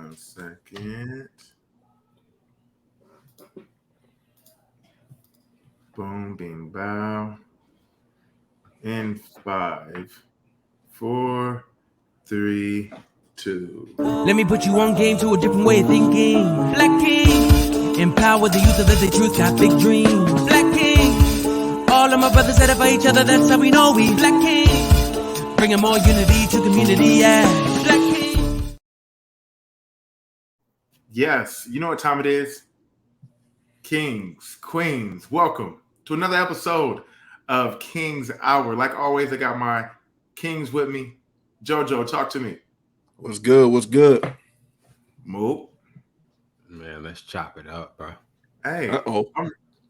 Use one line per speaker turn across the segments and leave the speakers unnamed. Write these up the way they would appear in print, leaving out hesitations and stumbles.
1 second. Boom, bing, bow. In 5, 4, 3, 2.
Let me put you on game to a different way of thinking. Black King, empower the youth to live their truth, got big dreams. Black King, all of my brothers that are for each other, that's how we know we. Black King, bringing more unity to community, yeah. Black King.
Yes, you know what time it is? Kings, queens, welcome to another episode of King's Hour. Like always, I got my kings with me. Jojo, talk to me.
What's good? What's good?
Moop.
Man, let's chop it up, bro.
Hey,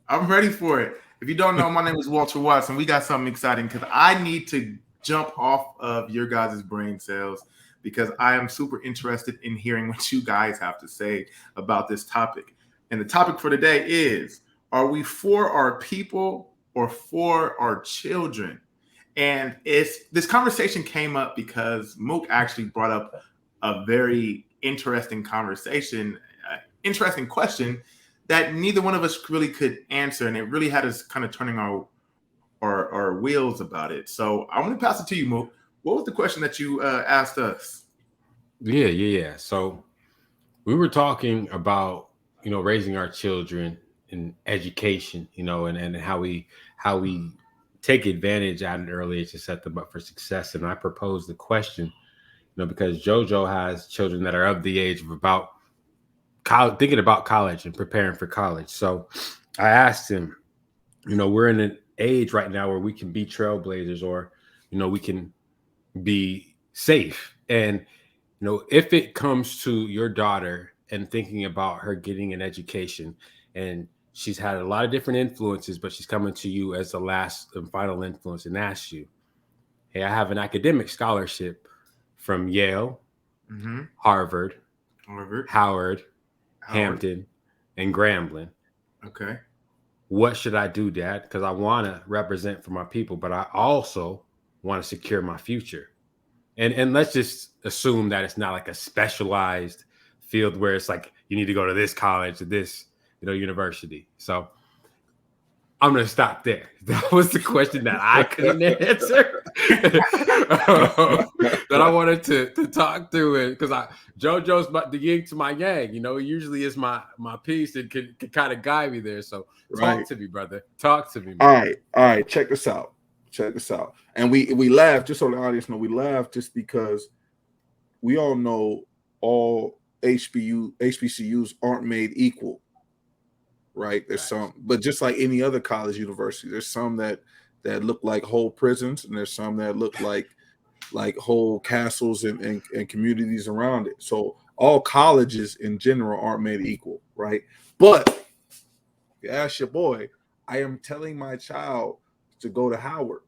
I'm ready for it. If you don't know, my name is Walter Watson. We got something exciting because I need to jump off of your guys' brain cells because I am super interested in hearing what you guys have to say about this topic. And the topic for today is, are we for our people or for our children? And this conversation came up because Mook actually brought up a very interesting conversation, interesting question that neither one of us really could answer. And it really had us kind of turning our wheels about it. So I'm going to pass it to you, Mook. What was the question that you asked us?
Yeah. So we were talking about, raising our children in education, and how we take advantage at an early age to set them up for success. And I proposed the question, because JoJo has children that are of the age of about college, thinking about college and preparing for college. So I asked him, we're in an age right now where we can be trailblazers or, we can be safe. And, if it comes to your daughter and thinking about her getting an education, and she's had a lot of different influences, but she's coming to you as the last and final influence and asks you, hey, I have an academic scholarship from Yale, Harvard, Howard, Hampton, and Grambling.
Okay.
What should I do, Dad? Because I want to represent for my people, but I also want to secure my future. And let's just assume that it's not like a specialized field where it's like you need to go to this college or this, university. So I'm going to stop there. That was the question that I couldn't answer. That I wanted to talk through it because JoJo's the yin to my yang. He usually is my piece and can kind of guide me there. So talk to me, brother. Talk to me.
Man. All right. Check this out. And we laugh, just so the audience know, we laugh just because we all know all HBCUs aren't made equal. Right. There's some, but just like any other college university, there's some that look like whole prisons, and there's some that look like whole castles and communities around it. So all colleges in general aren't made equal, right? But if you ask your boy, I am telling my child to go to Howard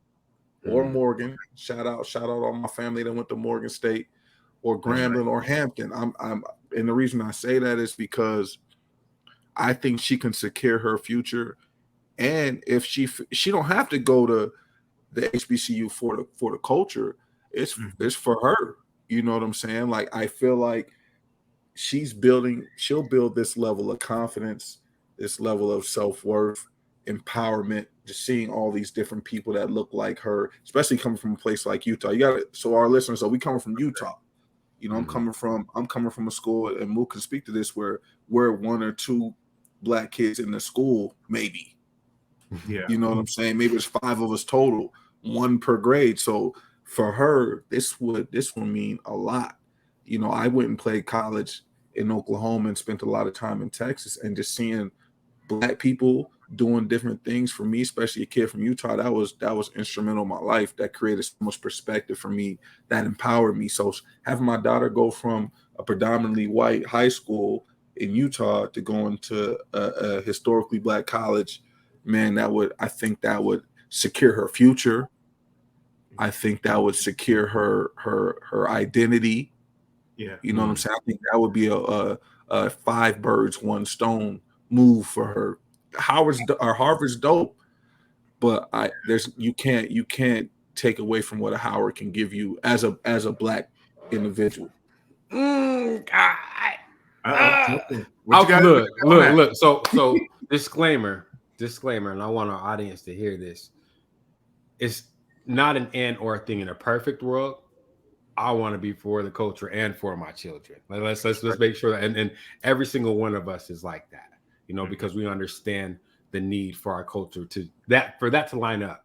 or Morgan. Shout out all my family that went to Morgan State or Grambling or Hampton. And the reason I say that is because I think she can secure her future, and if she don't have to go to the HBCU for the culture, it's for her. You know what I'm saying? Like, I feel like she'll build this level of confidence, this level of self-worth, empowerment, just seeing all these different people that look like her, especially coming from a place like Utah. So our listeners, we coming from Utah. I'm coming from a school, and Mook can speak to this, where we're one or two Black kids in the school, maybe.
Yeah.
You know what I'm saying? Maybe it's 5 of us total, 1 per grade. So for her, this would mean a lot. I went and played college in Oklahoma and spent a lot of time in Texas, and just seeing Black people doing different things for me, especially a kid from Utah, that was instrumental in my life. That created so much perspective for me, that empowered me. So having my daughter go from a predominantly white high school in Utah to going to a historically Black college, man, I think that would secure her future. I think that would secure her identity.
Yeah.
You know what I'm saying? I think that would be a 5 birds, 1 stone move for her. Harvard's dope, but you can't take away from what a Howard can give you as a Black individual.
What you got?
Look. So disclaimer, and I want our audience to hear this. It's not an and or thing. In a perfect world, I want to be for the culture and for my children. Like, let's make sure that, and every single one of us is like that, because we understand the need for our culture for that to line up.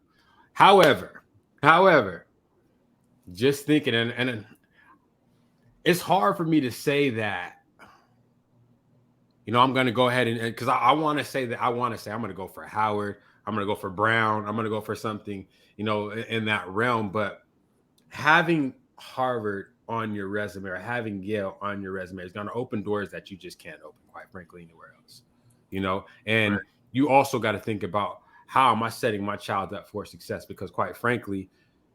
However, just thinking, and it's hard for me to say that. I'm going to go ahead and because I want to say that I'm going to go for Howard. I'm going to go for Brown. I'm going to go for something, in that realm. But having Harvard on your resume or having Yale on your resume is going to open doors that you just can't open, quite frankly, anywhere else, and you also got to think about how am I setting my child up for success? Because quite frankly,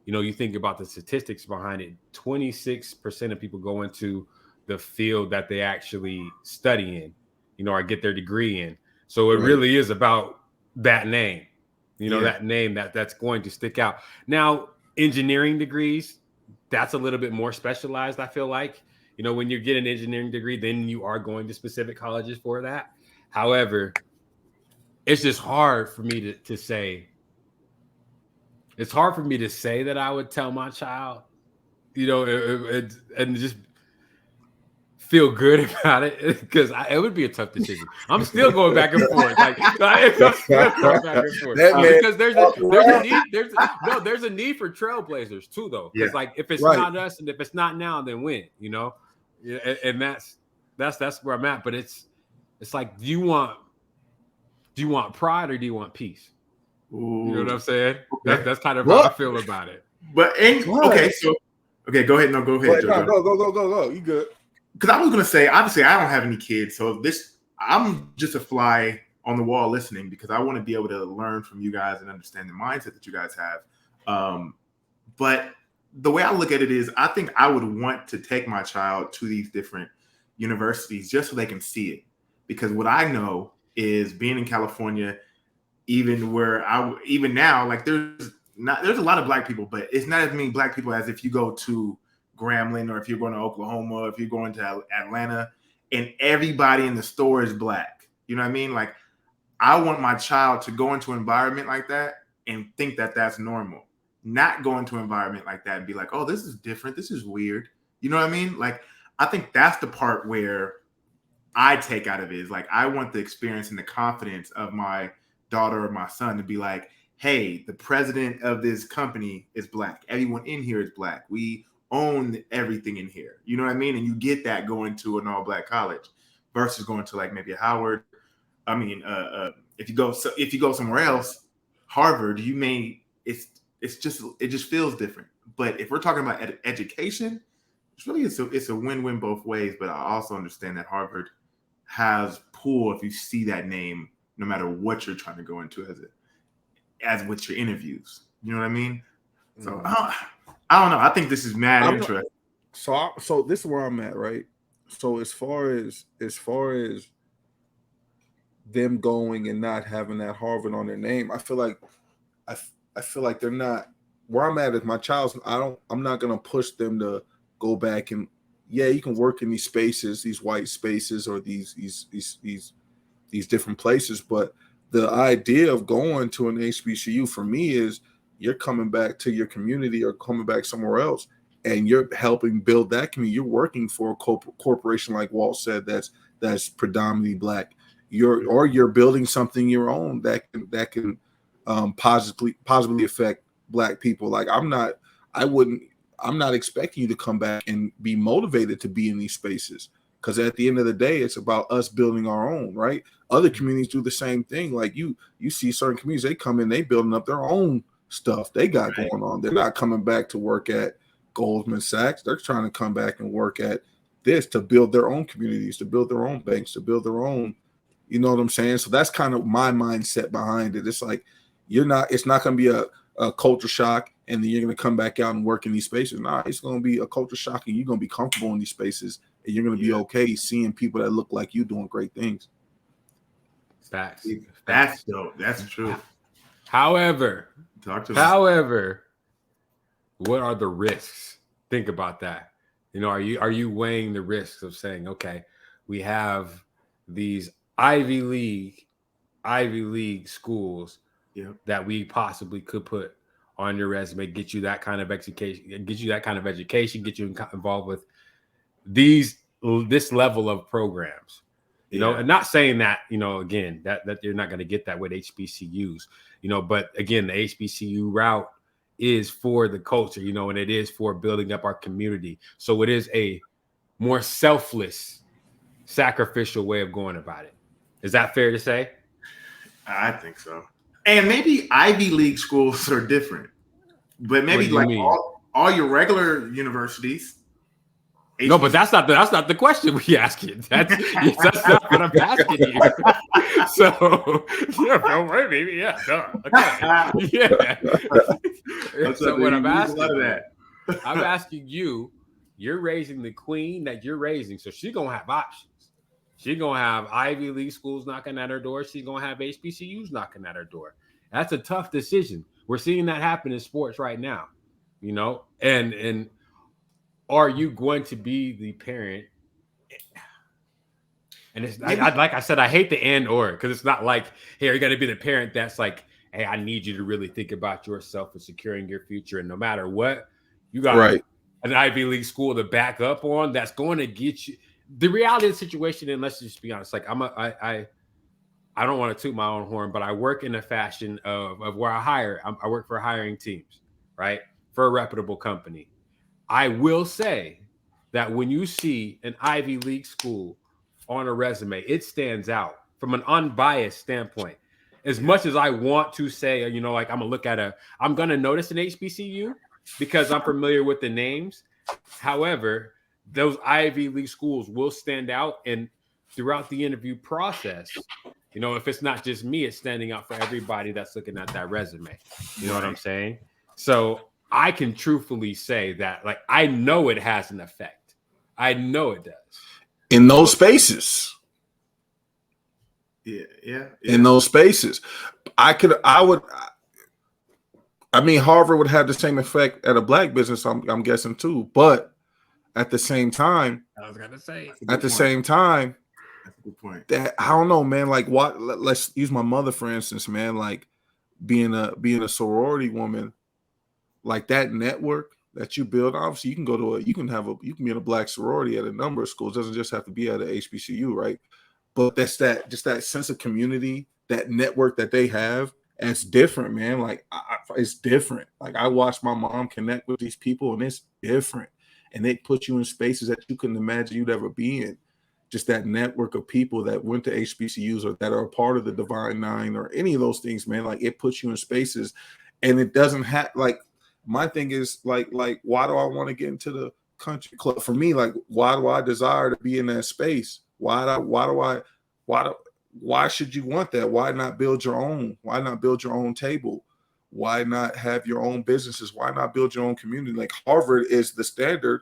you think about the statistics behind it, 26% of people go into the field that they actually study in, or get their degree in. So it really is about that name, that name that's going to stick out. Now, engineering degrees, that's a little bit more specialized, I feel like. When you get an engineering degree, then you are going to specific colleges for that. However, it's just hard for me to say. It's hard for me to say that I would tell my child, and just feel good about it, because it would be a tough decision. I'm still going back and forth, because there's a need for trailblazers too, though. Because if it's not us, and if it's not now, then when? And that's where I'm at. But it's like, do you want pride or do you want peace?
Ooh.
You know what I'm saying? That's kind of how I feel about it.
But go ahead. No, go ahead.
Go. You good?
Because I was gonna say, obviously, I don't have any kids, so I'm just a fly on the wall listening, because I want to be able to learn from you guys and understand the mindset that you guys have. But the way I look at it is, I think I would want to take my child to these different universities just so they can see it. Because what I know is, being in California, even now, like there's a lot of Black people, but it's not as many Black people as if you go to Grambling, or if you're going to Oklahoma, or if you're going to Atlanta, and everybody in the store is Black. You know what I mean? Like, I want my child to go into an environment like that and think that that's normal, not go into an environment like that and be like, oh, this is different. This is weird. You know what I mean? Like, I think that's the part where I take out of it, is like, I want the experience and the confidence of my daughter or my son to be like, hey, the president of this company is Black. Everyone in here is Black. We own everything in here. You know what I mean? And you get that going to an all-Black college versus going to like maybe a Howard. I mean, if you go somewhere else, Harvard, it just feels different. But if we're talking about education, it's a win-win both ways. But I also understand that Harvard has pull if you see that name, no matter what you're trying to go into as with your interviews. You know what I mean? So I don't know. I think this is mad interesting.
So this is where I'm at, right? So as far as them going and not having that Harvard on their name, I feel like they're not where I'm at. Is my child's. I'm not gonna push them to go back and you can work in these spaces, these white spaces, or these different places. But the idea of going to an HBCU for me is, you're coming back to your community or coming back somewhere else, and you're helping build that community. You're working for a corporation, like Walt said, that's predominantly Black. You're building something your own that can positively affect Black people. Like, I'm not expecting you to come back and be motivated to be in these spaces, because at the end of the day, it's about us building our own, right? Other communities do the same thing. Like, you see certain communities, they come in, they building up their own stuff they got going on. They're not coming back to work at Goldman Sachs. They're trying to come back and work at this to build their own communities, to build their own banks, to build their own, you know what I'm saying? So that's kind of my mindset behind it. It's like, it's not going to be a culture shock and then you're going to come back out and work in these spaces. Nah, it's going to be a culture shock, and you're going to be comfortable in these spaces, and you're going to be okay seeing people that look like you doing great things.
Facts.
That's dope. That's true.
However, what are the risks? Think about that. Are you weighing the risks of saying, okay, we have these Ivy League schools that we possibly could put on your resume, get you that kind of education, get you involved with this level of programs. You know, and not saying that, you know, again, that you're not going to get that with HBCUs, you know, but again, the HBCU route is for the culture, you know, and it is for building up our community. So it is a more selfless, sacrificial way of going about it. Is that fair to say?
I think so. And maybe Ivy League schools are different, but maybe like all your regular universities.
No, but that's not the question we ask you. That's not what I'm asking you. So yeah, maybe yeah, okay, yeah. So what I'm asking you, you're raising the queen that you're raising, so she's gonna have options. She's gonna have Ivy League schools knocking at her door. She's gonna have HBCUs knocking at her door. That's a tough decision. We're seeing that happen in sports right now, you know, and. Are you going to be the parent? And it's like I said, I hate the and or, because it's not like, hey, you're going to be the parent that's like, hey, I need you to really think about yourself and securing your future. And no matter what, you got an Ivy League school to back up on that's going to get you. The reality of the situation, and let's just be honest, like I don't want to toot my own horn, but I work in a fashion of where I hire. I work for hiring teams, right? For a reputable company. I will say that when you see an Ivy League school on a resume, it stands out from an unbiased standpoint. As much as I want to say, you know, like I'm going to notice an HBCU because I'm familiar with the names. However, those Ivy League schools will stand out. And throughout the interview process, you know, if it's not just me, it's standing out for everybody that's looking at that resume. You know what I'm saying? So I can truthfully say that, like, I know it has an effect. I know it does.
In those spaces.
Yeah.
In those spaces. I mean, Harvard would have the same effect at a black business, I'm guessing too. But at the same time,
that's a good point.
That I don't know, man. Like, what? Let's use my mother for instance, man. Like, being a sorority woman. Like that network that you build, obviously you can you can be in a black sorority at a number of schools. It doesn't just have to be at a HBCU, right? But that's just that sense of community, that network that they have. And it's different, man. Like it's different. Like I watched my mom connect with these people, and it's different. And they put you in spaces that you couldn't imagine you'd ever be in. Just that network of people that went to HBCUs or that are a part of the Divine Nine or any of those things, man. Like it puts you in spaces, and it doesn't have like. My thing is like, why do I want to get into the country club? For me, like, why do I desire to be in that space? Why should you want that? Why not build your own? Why not build your own table? Why not have your own businesses? Why not build your own community? Like Harvard is the standard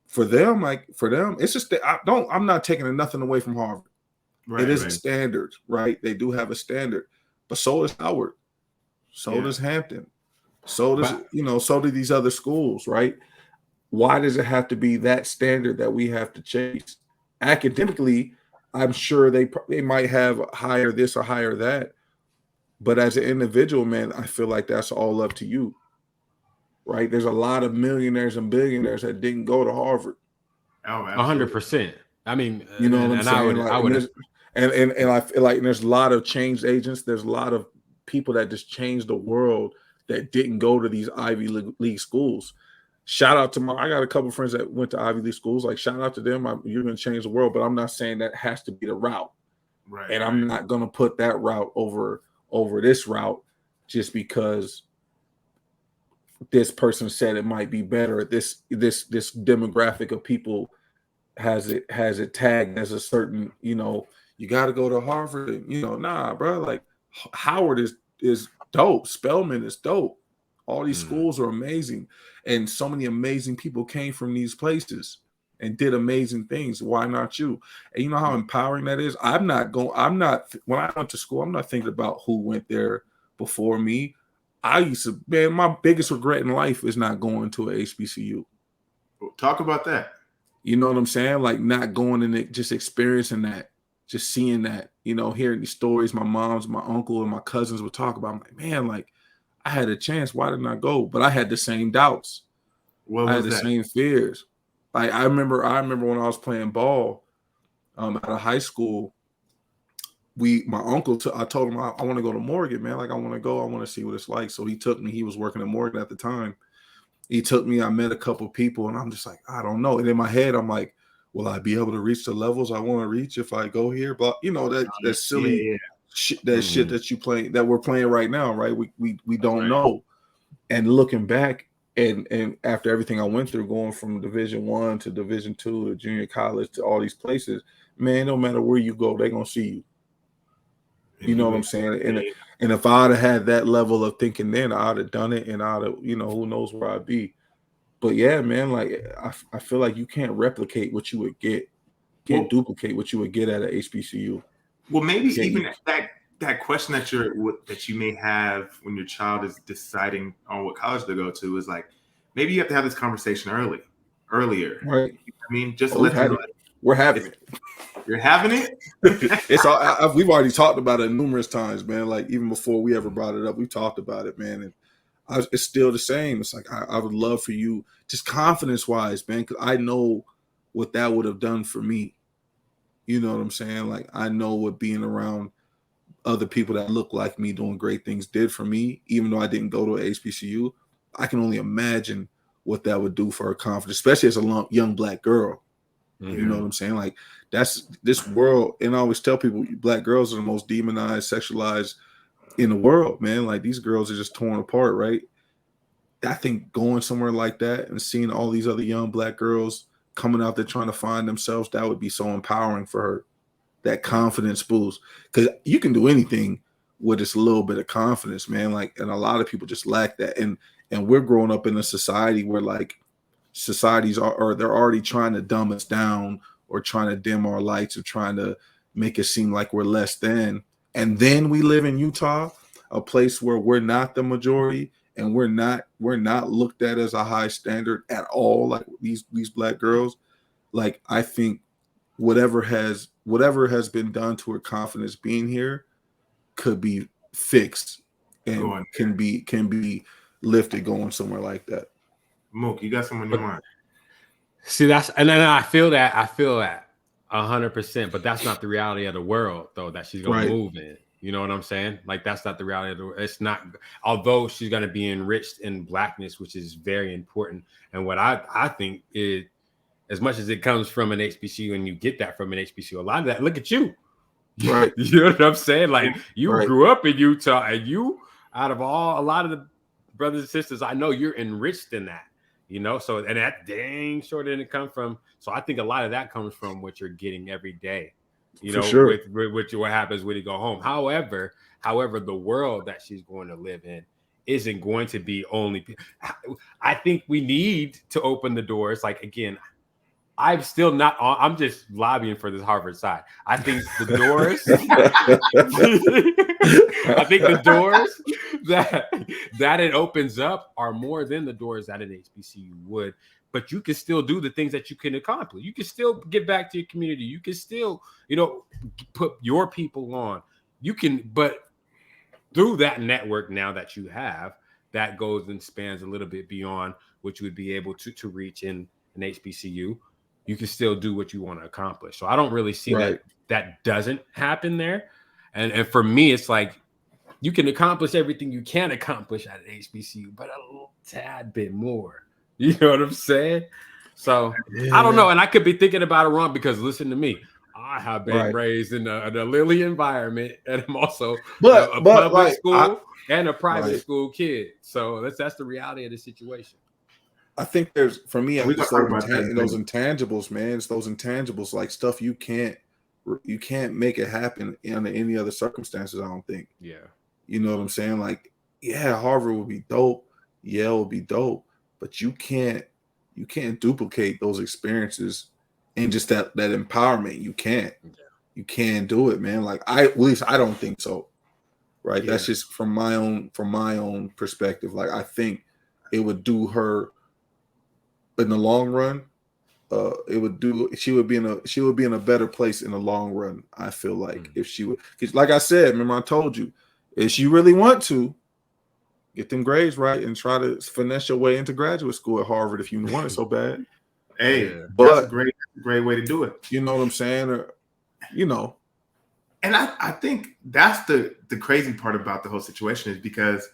for them. Like for them, it's just I'm not taking nothing away from Harvard. Right, it is a standard, right? They do have a standard, but so is Howard, so does Hampton. So does so do these other schools, right? Why does it have to be that standard that we have to chase? Academically, I'm sure they might have higher this or higher that, but as an individual, man, I feel like that's all up to you, right? There's a lot of millionaires and billionaires that didn't go to Harvard.
Oh,
100%. I mean,
you know what I'm saying? And I feel like there's a lot of change agents. There's a lot of people that just changed the world that didn't go to these Ivy League schools. Shout out to I got a couple of friends that went to Ivy League schools. Like, shout out to them. You're going to change the world, but I'm not saying that has to be the route.
Right.
And I'm not going to put that route over this route just because this person said it might be better. This demographic of people has it tagged as a certain, you got to go to Harvard. And, nah, bro. Like Howard is dope. Spelman is dope. All these schools are amazing, and so many amazing people came from these places and did amazing things. Why not you? And you know how empowering that is. When I went to school, I'm not thinking about who went there before me. My biggest regret in life is not going to a HBCU.
Talk about that.
You know what I'm saying? Like not going in it, just experiencing that, just seeing that, hearing these stories my mom's, my uncle, and my cousins would talk about. I'm like, man, like I had a chance. Why didn't I go? But I had the same doubts.
What
I had
was
the
that?
same fears. Like I remember when I was playing ball out of high school, my uncle, I told him I want to go to Morgan, man. Like I want to go. I want to see what it's like. So he took me. He was working at Morgan at the time. He took me. I met a couple people, and I'm just like, I don't know. And in my head, I'm like, will I be able to reach the levels I want to reach if I go here? But that silly
Yeah.
shit, shit that we're playing right now, right? We don't
Right.
know. And looking back, and after everything I went through, going from Division I to Division II to junior college to all these places, man, no matter where you go, they're gonna see you.
And
You know
you
what I'm
went,
saying?
yeah,
And if I'd have had that level of thinking then, I'd have done it, and I'd have, who knows where I'd be. But yeah, man, like I feel like you can't replicate what you would can't
well,
duplicate what you would get at an HBCU.
maybe
You
even that question that you may have when your child is deciding on what college to go to is like maybe you have to have this conversation earlier.
right?
I mean, just to
Oh, we've
let them
had
know
it. We're having
it's,
it.
you're having it.
It's all we've already talked about it numerous times, man. Like even before we ever brought it up, we talked about it, man. And it's still the same. It's like I would love for you, just confidence wise, man, because I know what that would have done for me. You know what I'm saying? Like I know what being around other people that look like me doing great things did for me, even though I didn't go to a HBCU. I can only imagine what that would do for her confidence, especially as a young Black girl. You know what I'm saying? Like that's this world, and I always tell people, Black girls are the most demonized, sexualized in the world, man. Like these girls are just torn apart, right? I think going somewhere like that and seeing all these other young Black girls coming out there trying to find themselves, that would be so empowering for her. That confidence boost, because you can do anything with just a little bit of confidence, man. Like, and a lot of people just lack that, and we're growing up in a society where like societies are they're already trying to dumb us down or trying to dim our lights or trying to make it seem like we're less than. And then we live in Utah, a place where we're not the majority and we're not looked at as a high standard at all, like these Black girls. Like I think whatever has been done to her confidence being here could be fixed and
Going,
can be lifted going somewhere like that.
Mook, you got something on your mind?
See, that's and then I feel that 100%, but that's not the reality of the world though that she's gonna
Right.
move in. You know what I'm saying? Like that's not the reality of the world. It's not, although she's gonna be enriched in Blackness, which is very important. And what I think is, as much as it comes from an HBCU and you get that from an HBCU, a lot of that, look at you.
Right.
You know what I'm saying? Like you
Right.
grew up in Utah, and you, out of a lot of the brothers and sisters I know, you're enriched in that. So and that dang sure didn't come from. So I think a lot of that comes from what you're getting every day.
For sure.
With what happens when you go home. However, the world that she's going to live in isn't going to be only. I think we need to open the doors. Like again, I'm still not on. I'm just lobbying for this Harvard side. I think the doors. I think the doors that it opens up are more than the doors that an HBCU would. But you can still do the things that you can accomplish. You can still get back to your community. You can still, put your people on. You can, but through that network now that you have, that goes and spans a little bit beyond what you would be able to reach in an HBCU. You can still do what you want to accomplish. So I don't really see that doesn't happen there. And for me, it's like you can accomplish everything you can accomplish at an HBCU, but a little tad bit more. You know what I'm saying? So I don't know. And I could be thinking about it wrong because listen to me. I have been raised in a Lilly environment, and I'm also a public school and a private school kid. So that's the reality of the situation.
I think there's, for me,
We
it's
talk about
those intangibles, man. It's those intangibles, like stuff you can't make it happen under any other circumstances. I don't think.
Yeah.
You know what I'm saying? Like, yeah, Harvard would be dope. Yale would be dope, but you can't duplicate those experiences and just that empowerment. You can't. Yeah. You can't do it, man. Like at least I don't think so. Right. Yeah. That's just from my own perspective. Like I think it would do her in the long run she would be in a better place in the long run. I feel like if she would, because like I said, remember I told you, if she really want to get them grades right and try to finesse your way into graduate school at Harvard if you want it so bad.
Hey,
Yeah.
that's a great way to do it.
You know what I'm saying? Or, you know.
And I think that's the crazy part about the whole situation is because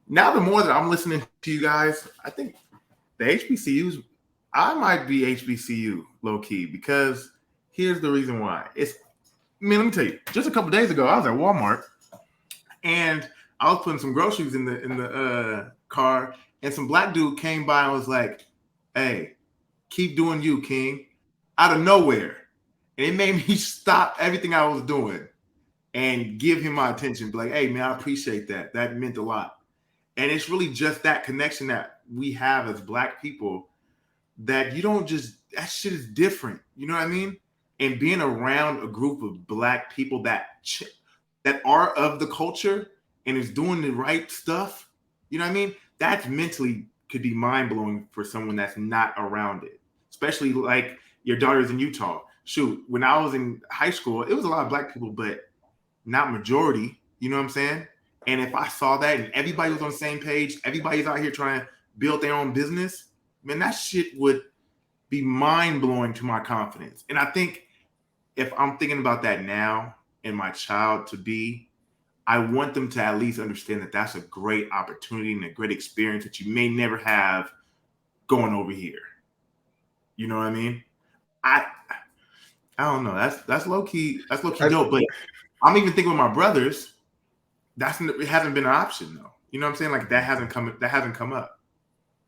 now the more that I'm listening to you guys, I think the HBCUs, I might be HBCU low key because here's the reason why. Let me tell you, just a couple days ago, I was at Walmart and I was putting some groceries in the car, and some black dude came by and was like, "Hey, keep doing you, King," out of nowhere, and it made me stop everything I was doing and give him my attention. Be like, "Hey, man, I appreciate that. That meant a lot." And it's really just that connection that we have as black people that you don't just, that shit is different. You know what I mean? And being around a group of black people that are of the culture and is doing the right stuff, you know what I mean? That's mentally could be mind-blowing for someone that's not around it. Especially like your daughter's in Utah. Shoot, when I was in high school, it was a lot of black people, but not majority. You know what I'm saying? And if I saw that and everybody was on the same page, everybody's out here trying to build their own business, man, that shit would be mind-blowing to my confidence. And I think if I'm thinking about that now and my child to be, I want them to at least understand that that's a great opportunity and a great experience that you may never have going over here. You know what I mean? I don't know. That's low key. That's low key dope. But I'm even thinking with my brothers. It hasn't been an option though. You know what I'm saying? Like that hasn't come up.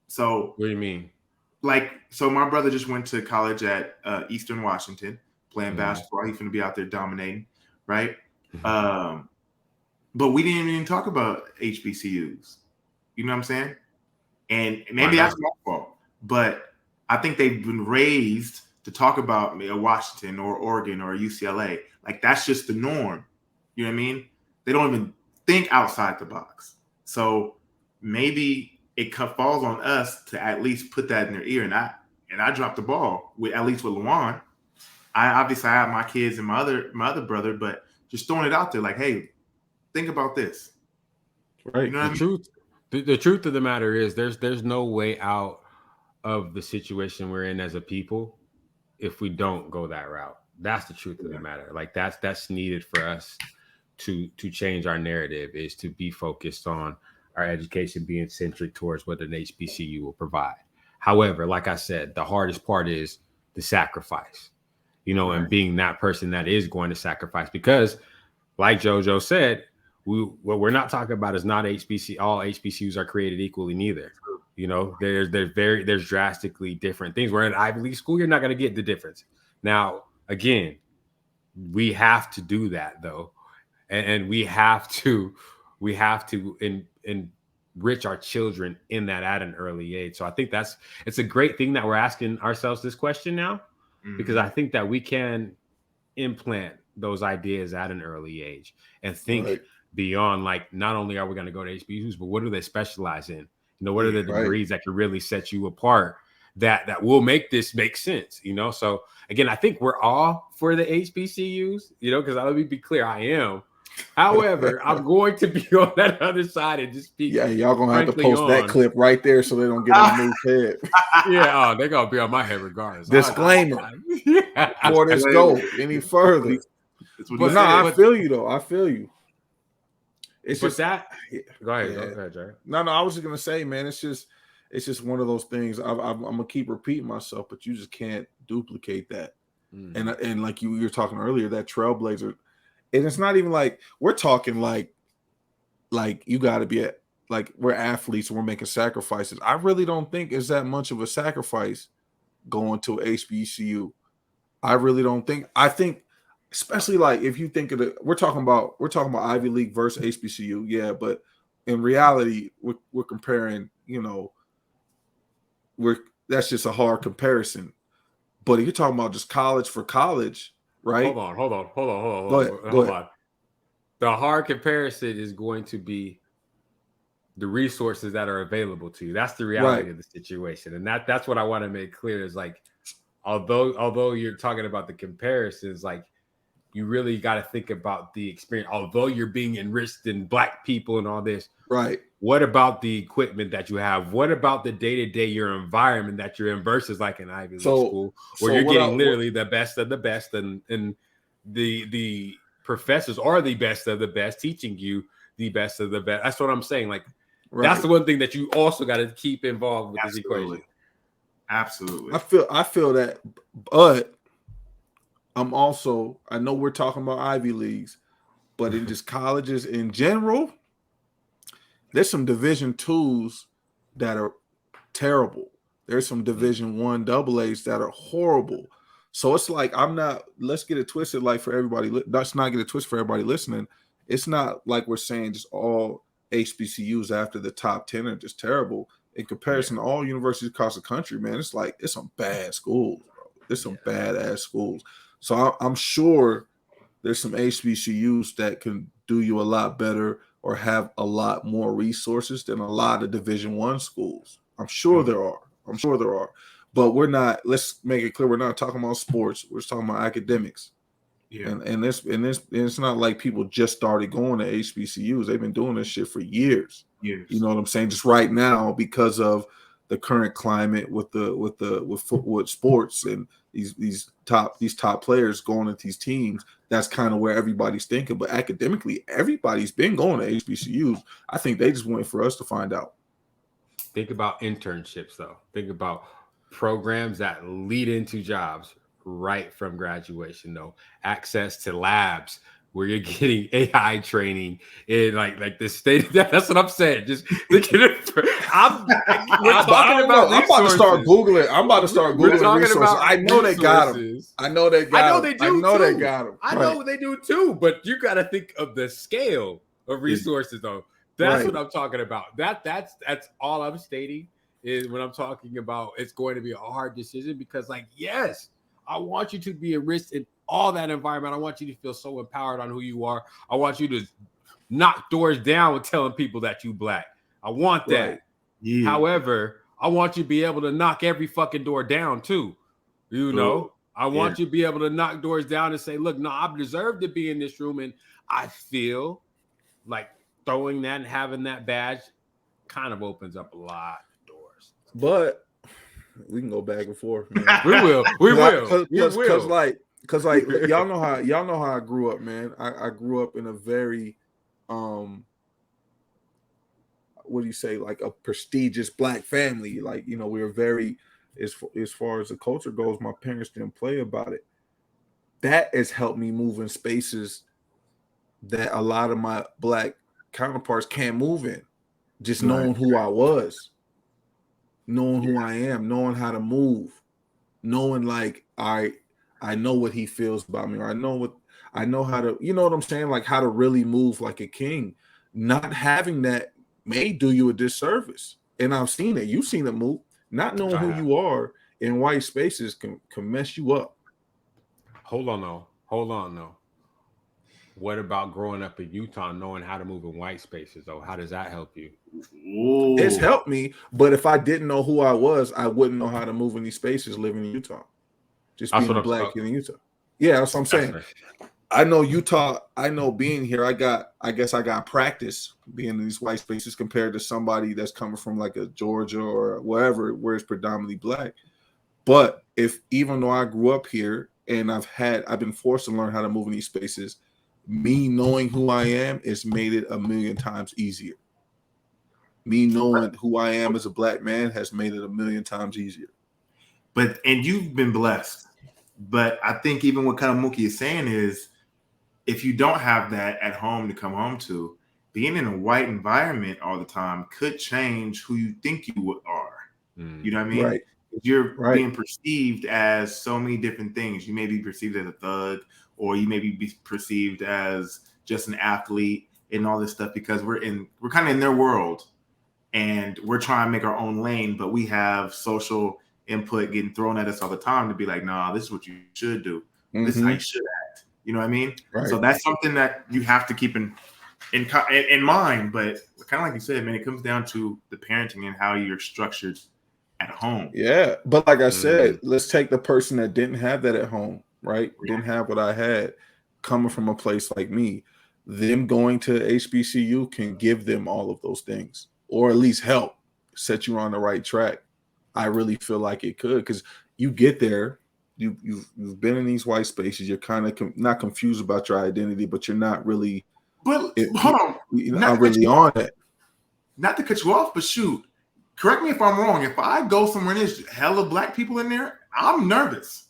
So
What do you mean?
Like, so my brother just went to college at Eastern Washington playing basketball. He's going to be out there dominating, right? But we didn't even talk about HBCUs. You know what I'm saying? And maybe that's my fault. But I think they've been raised to talk about Washington or Oregon or UCLA. Like that's just the norm. You know what I mean? They don't even think outside the box. So maybe it falls on us to at least put that in their ear. And I dropped the ball with at least with Luan. I have my kids and my other brother, but just throwing it out there like, hey, think about this.
Right.
You know
The truth of the matter is there's no way out of the situation we're in as a people if we don't go that route. That's the truth of the matter. Like that's needed for us to change our narrative, is to be focused on our education being centric towards what an HBCU will provide. However, like I said, the hardest part is the sacrifice, and being that person that is going to sacrifice, because like JoJo said, what we're not talking about is not HBC. All HBCUs are created equally neither. There's drastically different things. We're in an Ivy League school. You're not going to get the difference. Now, again, we have to do that though. And we have to enrich our children in that at an early age. So I think it's a great thing that we're asking ourselves this question now, because I think that we can implant those ideas at an early age and think beyond, like, not only are we going to go to HBCUs, but what do they specialize in? What are the degrees that can really set you apart that will make this make sense? So again, I think we're all for the HBCUs, because let me be clear, I am. However, I'm going to be on that other side and just speak.
Yeah, y'all gonna have to post that clip right there so they don't get a new head.
Yeah, they're gonna be on my head regardless.
Disclaimer. Before this go any further. But no, I feel you though. I feel you. It's just that.
Go ahead, Jerry.
No, I was just gonna say, man, it's just one of those things. I'm gonna keep repeating myself, but you just can't duplicate that. And like you were talking earlier, that trailblazer. And it's not even like we're talking like you got to be like we're athletes and we're making sacrifices. I really don't think it's that much of a sacrifice going to HBCU. I really don't think. I think, especially like if you think of we're talking about Ivy League versus HBCU, yeah. But in reality, we're comparing. That's just a hard comparison. But if you're talking about just college for college. Right.
Hold on.
Go ahead.
The hard comparison is going to be the resources that are available to you. That's the reality of the situation. And that's what I want to make clear is like although you're talking about the comparisons, like you really got to think about the experience. Although you're being enriched in Black people and all this,
Right.
what about the equipment that you have? What about the day-to-day, your environment that you're in versus like an Ivy League school where you're getting literally the best of the best, and the professors are the best of the best, teaching you the best of the best. That's what I'm saying. Like that's the one thing that you also got to keep involved with this equation.
Absolutely.
I feel that, but I know we're talking about Ivy Leagues, but in just colleges in general, there's some Division IIs that are terrible. There's some Division I AA's that are horrible. So it's like let's get it twisted. Like for everybody, let's not get it twisted for everybody listening. It's not like we're saying just all HBCUs after the top 10 are just terrible. In comparison to all universities across the country, man, it's some bad schools, bro. There's some badass schools. So I'm sure there's some HBCUs that can do you a lot better or have a lot more resources than a lot of Division I schools. I'm sure there are. But let's make it clear, we're not talking about sports. We're just talking about academics. Yeah. And it's not like people just started going to HBCUs. They've been doing this shit for years. You know what I'm saying? Just right now, because of the current climate with sports and these top players going into these teams, that's kind of where everybody's thinking. But academically, everybody's been going to HBCUs. I think they just waiting for us to find out.
Think about internships, though. Think about programs that lead into jobs right from graduation, though. Access to labs where you're getting AI training in like the state. That's what I'm saying. Just look at it. I'm about to
start Googling. Resources. I know they got them. I know they got them.
I know they do too. But you got to think of the scale of resources, though. That's what I'm talking about. That's all I'm stating is when I'm talking about it's going to be a hard decision because, like, yes, I want you to be enriched in all that environment. I want you to feel so empowered on who you are. I want you to knock doors down with telling people that you Black. I want that. Right. Yeah. However, I want you to be able to knock every fucking door down too. You know, I want you to be able to knock doors down and say, look, no, I deserve to be in this room. And I feel like throwing that and having that badge kind of opens up a lot of doors.
But we can go back and forth, man.
We will.
Because y'all know how I grew up, man. I grew up in a very what do you say, like a prestigious Black family. Like, you know, we were very, as far as the culture goes, my parents didn't play about it. That has helped me move in spaces that a lot of my Black counterparts can't move in. Just knowing who I was, knowing who I am, knowing how to move, knowing like I know what he feels about me, or I know how to, you know what I'm saying? Like how to really move like a king. Not having that may do you a disservice. And I've seen it. You've seen it move. Not knowing who you are in white spaces can mess you up.
Hold on though. What about growing up in Utah, knowing how to move in white spaces though? How does that help you?
Ooh. It's helped me, but if I didn't know who I was, I wouldn't know how to move in these spaces living in Utah. Just being Black in Utah. Yeah, that's what I'm saying. I know Utah. I know being here, I guess I got practice being in these white spaces compared to somebody that's coming from like a Georgia or wherever where it's predominantly Black. But even though I grew up here and I've been forced to learn how to move in these spaces, me knowing who I am has made it a million times easier. Me knowing who I am as a Black man has made it a million times easier.
And you've been blessed. But I think even what kind of Mookie is saying is, if you don't have that at home to come home to, being in a white environment all the time could change who you think you are. You know what I mean?
Right.
You're being perceived as so many different things. You may be perceived as a thug, or you may be perceived as just an athlete and all this stuff because we're kind of in their world and we're trying to make our own lane, but we have social input getting thrown at us all the time to be like, nah, this is what you should do. Mm-hmm. This is how you should act. You know what I mean? Right. So that's something that you have to keep in mind. But kind of like you said, man, it comes down to the parenting and how you're structured at home.
Yeah, but like I said, let's take the person that didn't have that at home, right?
Yeah.
Didn't have what I had, coming from a place like me. Them going to HBCU can give them all of those things, or at least help set you on the right track. I really feel like it could, because you get there, you've been in these white spaces. You're kind of not confused about your identity, but you're not really.
But hold on,
you're not really on it.
Not to cut you off, but shoot, correct me if I'm wrong. If I go somewhere and there's hella black people in there, I'm nervous.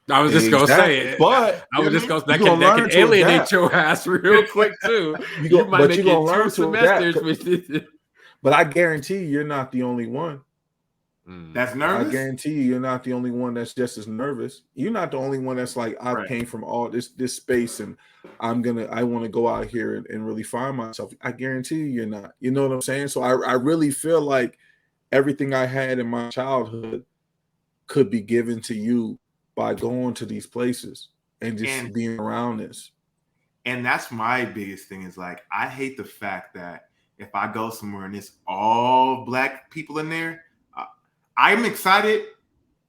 I was just gonna say it,
but
I was just gonna that can alienate your ass real quick too. You might make it 2 semesters.
But I guarantee you're not the only one.
That's nervous.
I guarantee you're not the only one that's just as nervous. You're not the only one that's like, I came from all this space and I want to go out here and really find myself. I guarantee you're not. You know what I'm saying? So I really feel like everything I had in my childhood could be given to you by going to these places and just being around this.
And that's my biggest thing is like, I hate the fact that if I go somewhere and it's all black people in there, I'm excited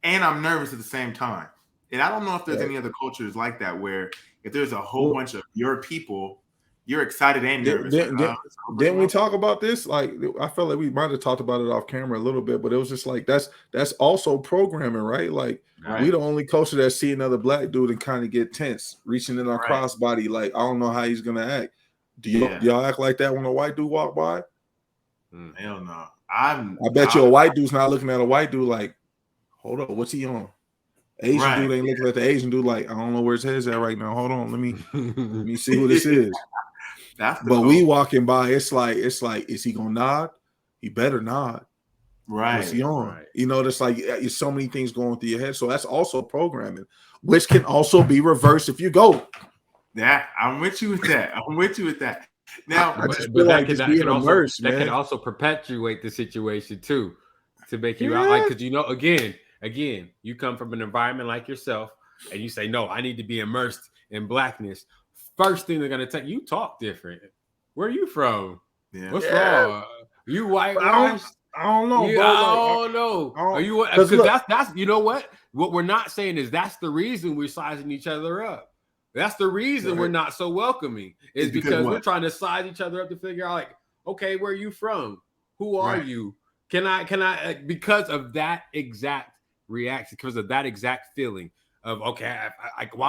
and I'm nervous at the same time. And I don't know if there's any other cultures like that where if there's a whole bunch of your people, you're excited and nervous.
Didn't we talk about this? Like, I felt like we might have talked about it off camera a little bit, but it was just like that's also programming, right? Like, we the only culture that see another black dude and kind of get tense, reaching in our crossbody. Like, I don't know how he's gonna act. Do y'all act like that when a white dude walk by?
Hell no.
I bet you a white dude's not looking at a white dude like, hold up, what's he on? Asian dude ain't looking at the Asian dude like, I don't know where his head's at right now. Hold on, let me see who this is. But we walking by, it's like, is he gonna nod? He better nod.
Right.
What's he on? You know, there's like there's so many things going through your head. So that's also programming, which can also be reversed if you go.
Yeah, I'm with you with that. Now,
that can also perpetuate the situation too, to make you out like, because you know, again, you come from an environment like yourself, and you say, no, I need to be immersed in blackness. First thing they're gonna tell you, talk different. Where are you from? Yeah. What's wrong? You white?
I don't know.
I don't know. Are you? Because that's you know what? What we're not saying is that's the reason we're sizing each other up. That's the reason we're not so welcoming. Is because we're trying to size each other up to figure out, like, okay, where are you from? Who are you? Can I? Because of that exact reaction, because of that exact feeling of, okay,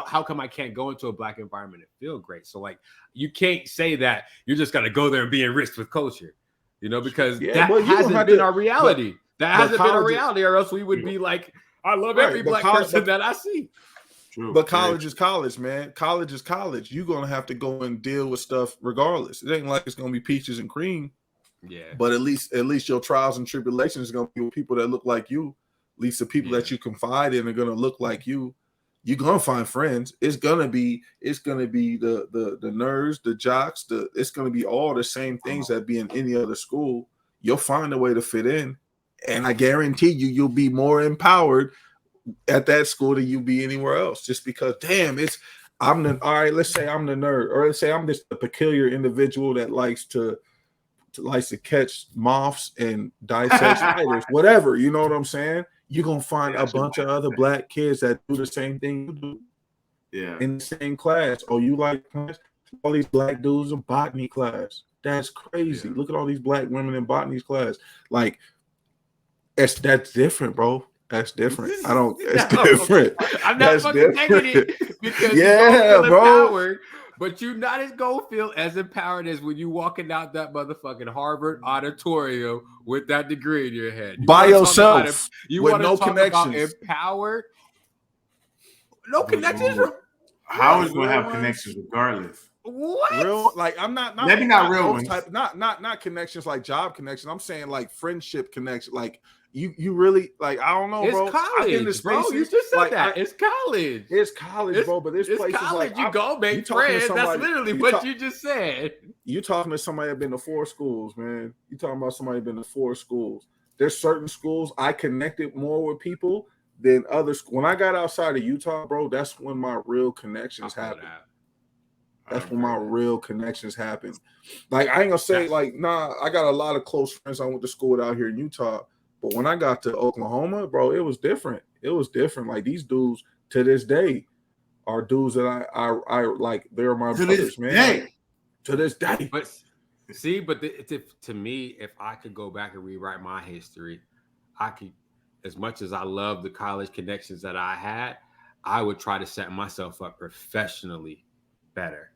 how come I can't go into a black environment and feel great? So like, you can't say that you're just gonna go there and be enriched with culture, you know, because that hasn't been our reality. That hasn't been our reality, or else we would be like, I love every black person that I see.
True. But college is college, man. College is college. You're gonna have to go and deal with stuff regardless. It ain't like it's gonna be peaches and cream.
Yeah.
But at least your trials and tribulations are gonna be with people that look like you. At least the people that you confide in are gonna look like you. You're gonna find friends. It's gonna be the nerds, the jocks, it's gonna be all the same things that be in any other school. You'll find a way to fit in, and I guarantee you'll be more empowered at that school than you be anywhere else. Just because, damn, let's say I'm the nerd, or let's say I'm just a peculiar individual that likes to catch moths and dissect spiders, whatever. You know what I'm saying? You're gonna find a bunch of other black kids that do the same thing you do.
Yeah.
In the same class. Oh, you like class? All these black dudes in botany class. That's crazy. Look at all these black women in botany class. Like, that's different, bro. That's different. It's different.
I'm not fucking negative because
bro.
Empowered, but you're not as gonna feel as empowered as when you walking out that motherfucking Harvard auditorium with that degree in your head.
By yourself.
You
with
want to
no
talk
connections.
about empowered? No connections.
How is going to have connections regardless?
What?
Real, like, I'm not
maybe not real ones.
Not connections like job connections. I'm saying like friendship connection. Like, you really, like, I don't know,
it's
bro.
College, bro. You just said that. It's college.
It's college, bro. But there's places
college.
like
you go make friends. That's literally what you just said.
You talking to somebody that been to 4 schools, man. You talking about somebody been to 4 schools. There's certain schools I connected more with people than others. When I got outside of Utah, bro, that's when my real connections happened. That's when my real connections happen. Like, I ain't gonna say like, nah, I got a lot of close friends I went to school with out here in Utah. But when I got to Oklahoma, bro, it was different. It was different. Like these dudes to this day are dudes that I like. They're my
To this
brothers, man.
day.
Like, to this day.
But see, but to me, if I could go back and rewrite my history, I could, as much as I love the college connections that I had, I would try to set myself up professionally better.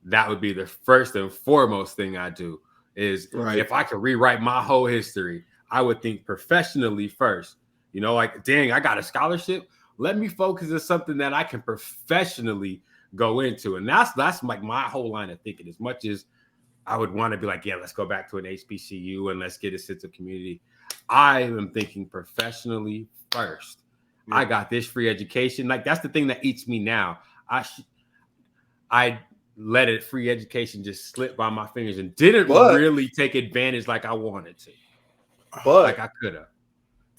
That would be the first and foremost thing I do. Is
Right.
if I could rewrite my whole history, I would think professionally first. You know, like, dang, I got a scholarship. Let me focus on something that I can professionally go into. And that's like my whole line of thinking. As much as I would want to be like, yeah, let's go back to an HBCU and let's get a sense of community, I am thinking professionally first. Yeah. I got this free education. Like, that's the thing that eats me now. I let it free education just slip by my fingers and didn't really take advantage like I wanted to.
But
like I could have.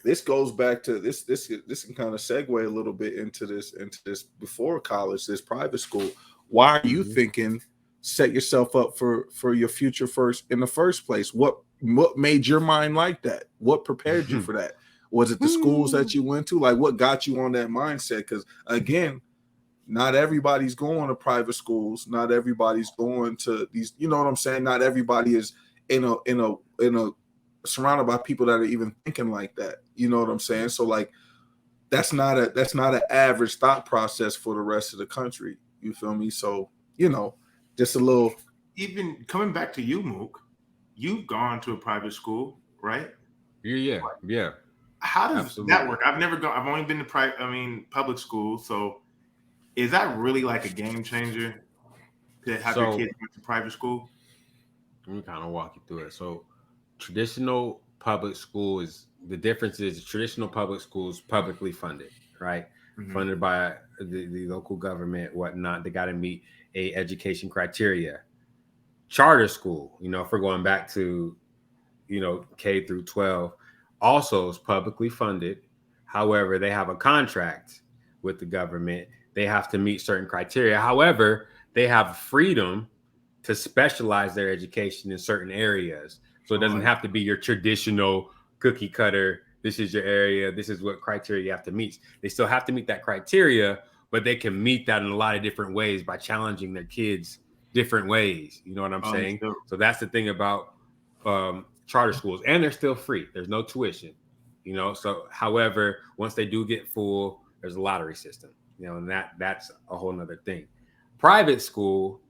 This goes back to this can kind of segue a little bit into this before college, this private school. Why are you thinking set yourself up for your future first in the first place? What made your mind like that? What prepared you for that? Was it the schools that you went to? Like, what got you on that mindset? Because again, not everybody's going to private schools. Not everybody's going to these. You know what I'm saying? Not everybody is in a surrounded by people that are even thinking like that. You know what I'm saying? So like, that's not an average thought process for the rest of the country. You feel me? So, you know, just a little.
Even coming back to you, Mook, you've gone to a private school, right?
Yeah.
How does that work? I've never gone. I've only been to public school. So, is that really like a game changer to have your kids go to private school?
Let me kind of walk you through it. So, traditional public school the difference is traditional public schools publicly funded, right? Mm-hmm. Funded by the local government, whatnot. They got to meet a education criteria. Charter school, you know, if we're going back to, you know, K through 12, also is publicly funded. However, they have a contract with the government. They have to meet certain criteria. However, they have freedom to specialize their education in certain areas. So it doesn't have to be your traditional cookie cutter. This is your area. This is what criteria you have to meet. They still have to meet that criteria, but they can meet that in a lot of different ways by challenging their kids different ways. You know what I'm saying? Still. So that's the thing about charter schools, and they're still free. There's no tuition, you know? So, however, once they do get full, there's a lottery system, you know, and that's a whole nother thing. Private school,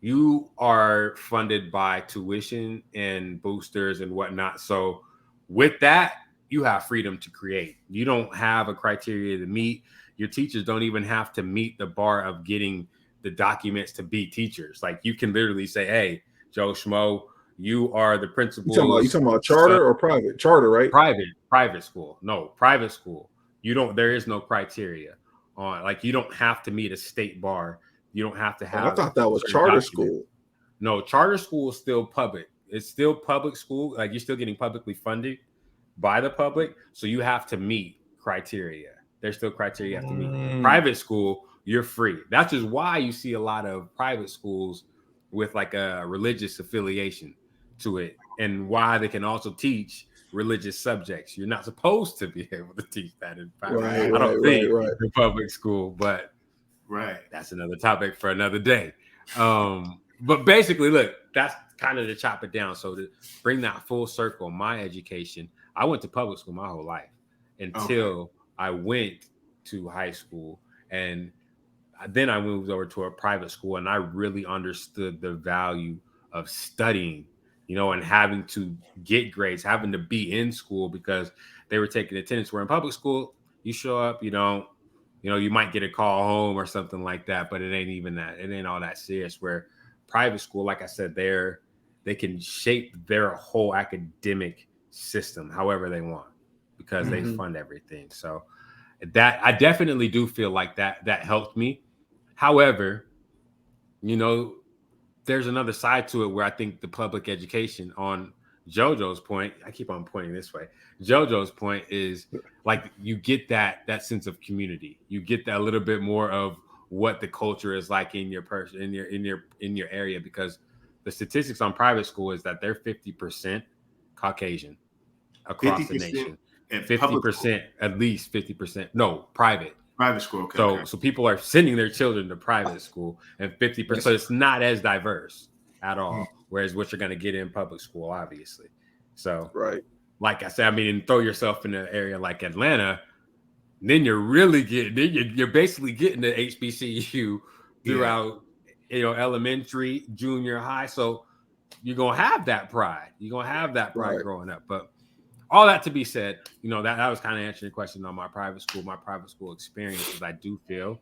you are funded by tuition and boosters and whatnot. So with that, you have freedom to create. You don't have a criteria to meet. Your teachers don't even have to meet the bar of getting the documents to be teachers. Like, you can literally say, hey, Joe Schmo, you are the principal.
You talking about charter or private? Charter, right?
Private school. No, private school. There is no criteria on, like, you don't have to meet a state bar. You don't have to have.
I thought that was charter school.
No, charter school is still public. It's still public school. Like, you're still getting publicly funded by the public. So you have to meet criteria. There's still criteria you have to meet. Private school, you're free. That's just why you see a lot of private schools with like a religious affiliation to it, and why they can also teach religious subjects. You're not supposed to be able to teach that in private. I don't think in public school, but that's another topic for another day. But basically, look, that's kind of to chop it down. So to bring that full circle, my education, I went to public school my whole life until I went to high school, and then I moved over to a private school, and I really understood the value of studying, you know, and having to get grades, having to be in school because they were taking attendance. Where in public school, you show up, you might get a call home or something like that, but it ain't even that. It ain't all that serious. Where private school, like I said, they can shape their whole academic system however they want because they fund everything. So that I definitely do feel like that helped me. However, you know, there's another side to it where I think the public education, on JoJo's point, I keep on pointing this way. JoJo's point is like, you get that sense of community. You get that little bit more of what the culture is like in your person, in your area, because the statistics on private school is that they're 50% Caucasian. across the
50%
nation.
in
50%, at least 50%. No, private.
Private school. Okay.
So people are sending their children to private school, and 50%. So it's not as diverse at all. Whereas what you're going to get in public school, obviously. So,
right.
like I said, I mean, throw yourself in an area like Atlanta, then you're really getting. Then you're basically getting the HBCU throughout, elementary, junior high. So you're gonna have that pride. You're gonna have that pride growing up. But all that to be said, that was kind of answering your question on my private school experiences. I do feel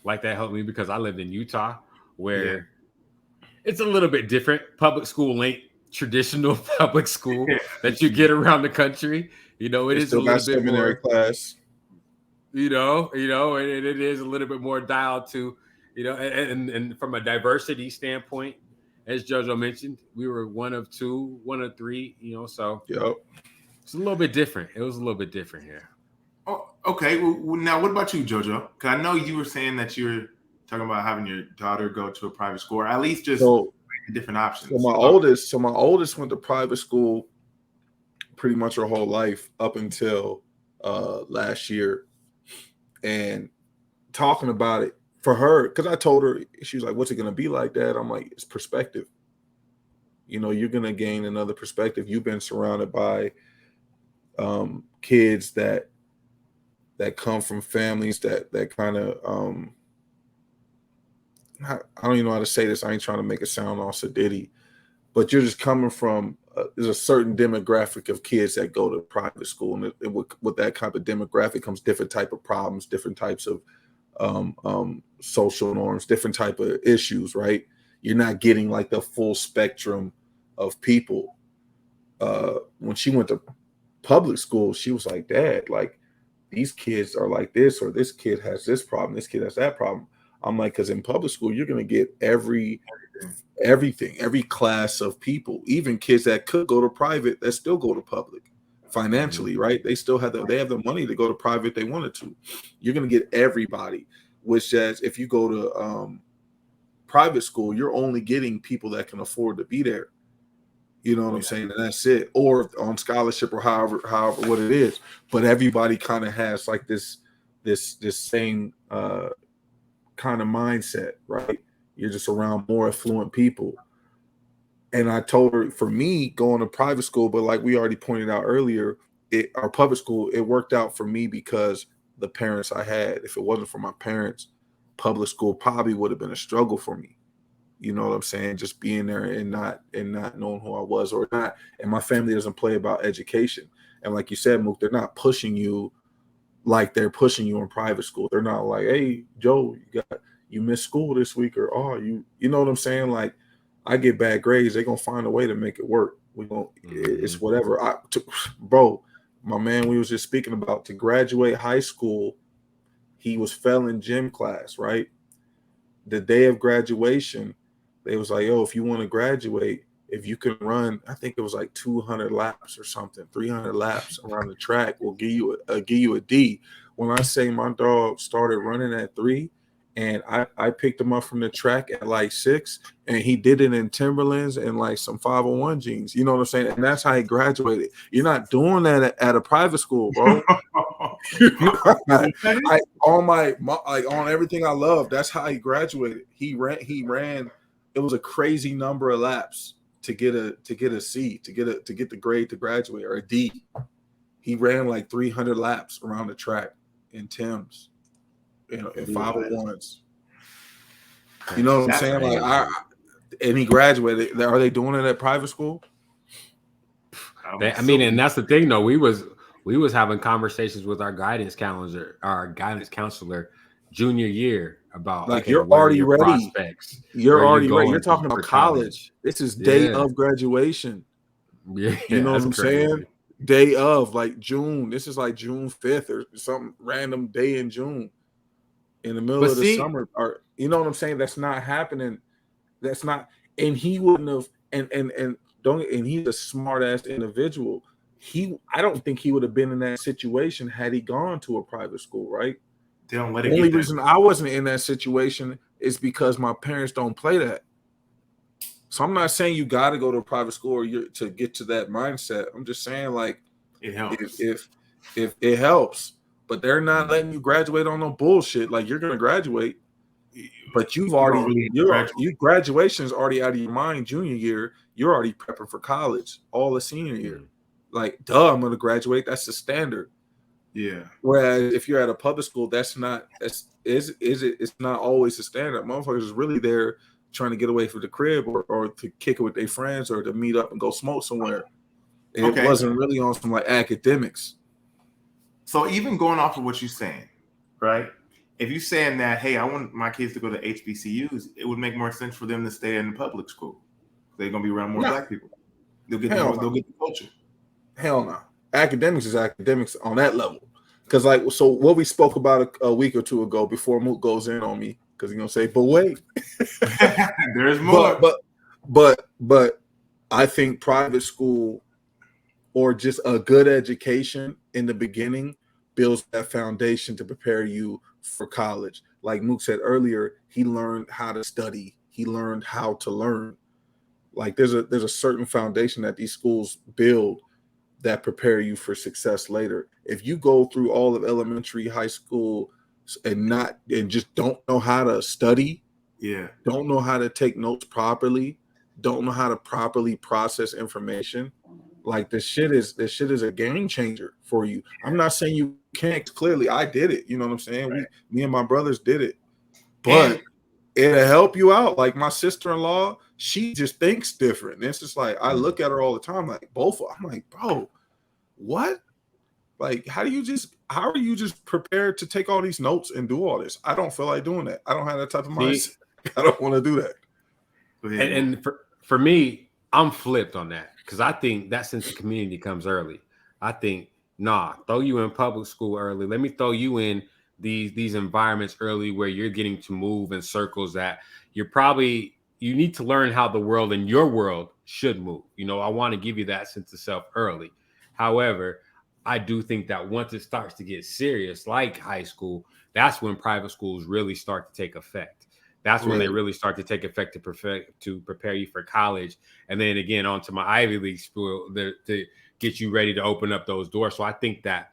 like that helped me because I lived in Utah, where it's a little bit different. Public school ain't traditional public school that you get around the country. It is a little bit more
class.
and it is a little bit more dialed to, and from a diversity standpoint, as JoJo mentioned, we were one of three, so it's a little bit different. It was a little bit different here.
Oh, okay. Well, now what about you, JoJo? Because I know you were saying that you're talking about having your daughter go to a private school, or at least just different options.
So my oldest went to private school pretty much her whole life up until last year. And talking about it for her, because I told her, she was like, what's it going to be like, Dad? I'm like, it's perspective. You're going to gain another perspective. You've been surrounded by kids that come from families that kind of, I don't even know how to say this. I ain't trying to make it sound all sedity, but you're just coming from, there's a certain demographic of kids that go to private school, and with that type of demographic comes different type of problems, different types of social norms, different type of issues, right? You're not getting like the full spectrum of people. When she went to public school, she was like, Dad, like these kids are like this, or this kid has this problem, this kid has that problem. I'm like, because in public school, you're going to get everything, every class of people, even kids that could go to private that still go to public financially, right? They still have they have the money to go to private they wanted to. You're going to get everybody, which says if you go to private school, you're only getting people that can afford to be there. You know what I'm saying? And that's it. Or on scholarship or however what it is. But everybody kind of has like this same kind of mindset, right? You're just around more affluent people. And I told her, for me, going to private school, but like we already pointed out earlier, our public school, it worked out for me because the parents I had. If it wasn't for my parents, public school probably would have been a struggle for me. You know what I'm saying? Just being there and not knowing who I was or not. And my family doesn't play about education. And like you said, Mook, they're not pushing you like they're pushing you in private school. They're not like, hey, Joe, you missed school this week, or you know what I'm saying? Like, I get bad grades, they're gonna find a way to make it work. It's whatever. Bro, my man, we was just speaking about, to graduate high school, he was failing gym class, right? The day of graduation, they was like, yo, if you want to graduate, if you can run, I think it was like 200 laps or something, 300 laps around the track, we'll give you a D. When I say my dog started running at 3, and I picked him up from the track at like 6, and he did it in Timberlands and like some 501 jeans. You know what I'm saying? And that's how he graduated. You're not doing that at a private school, bro. On everything I love, that's how he graduated. He ran. It was a crazy number of laps to get a C, to get the grade to graduate, or a D. He ran like 300 laps around the track in Timbs, in 501s. You know what I'm saying? Like, and he graduated. Are they doing it at private school?
And that's the thing, though. We was having conversations with our guidance counselor junior year about,
like, you're already ready.
Prospects.
You're already ready. You're talking about college. This is day of graduation.
Yeah,
you know what I'm saying? Day of, like, June. This is like June 5th or some random day in June, in the middle of the summer. Or, you know what I'm saying? That's not happening. That's not. And he wouldn't have. And he's a smart ass individual. I don't think he would have been in that situation had he gone to a private school, right?
They don't let it.
The only reason I wasn't in that situation is because my parents don't play that. So I'm not saying you got to go to a private school to get to that mindset. I'm just saying, like,
It helps.
If it helps, but they're not letting you graduate on no bullshit. Like you're gonna graduate, but
You don't really graduate.
graduation's already out of your mind. Junior year, you're already prepping for college. All the senior year, like duh, I'm gonna graduate. That's the standard.
Yeah.
Whereas if you're at a public school, it's not always the standard. Motherfuckers is really there trying to get away from the crib or to kick it with their friends or to meet up and go smoke somewhere. It wasn't really on some like academics.
So even going off of what you're saying, right? If you're saying that, hey, I want my kids to go to HBCUs, it would make more sense for them to stay in the public school. They're gonna be around more black people. They'll get the culture.
Hell no. Academics is academics on that level. Because like so what we spoke about a week or two ago before Mook goes in on me, because he's gonna say, but wait.
There's more.
But I think private school or just a good education in the beginning builds that foundation to prepare you for college. Like Mook said earlier, he learned how to study. He learned how to learn. Like there's a certain foundation that these schools build that prepare you for success later. If you go through all of elementary, high school, and just don't know how to study, don't know how to take notes properly, don't know how to properly process information, like this shit is a game changer for you. I'm not saying you can't. Clearly, I did it. You know what I'm saying? Right. Me and my brothers did it, but it'll help you out. Like my sister-in-law, she just thinks different. And it's just like I look at her all the time, like I'm like, bro, what? Like, how are you just prepared to take all these notes and do all this? I don't feel like doing that. I don't have that type of mindset. I don't want to do that.
And for me, I'm flipped on that because I think that sense of community comes early. I think, throw you in public school early. Let me throw you in these environments early where you're getting to move in circles that you need to learn how the world and your world should move. You know, I want to give you that sense of self early. However, I do think that once it starts to get serious, like high school, that's when private schools really start to take effect. That's when they really start to take effect to prepare you for college. And then again, onto my Ivy League school to get you ready to open up those doors. So I think that,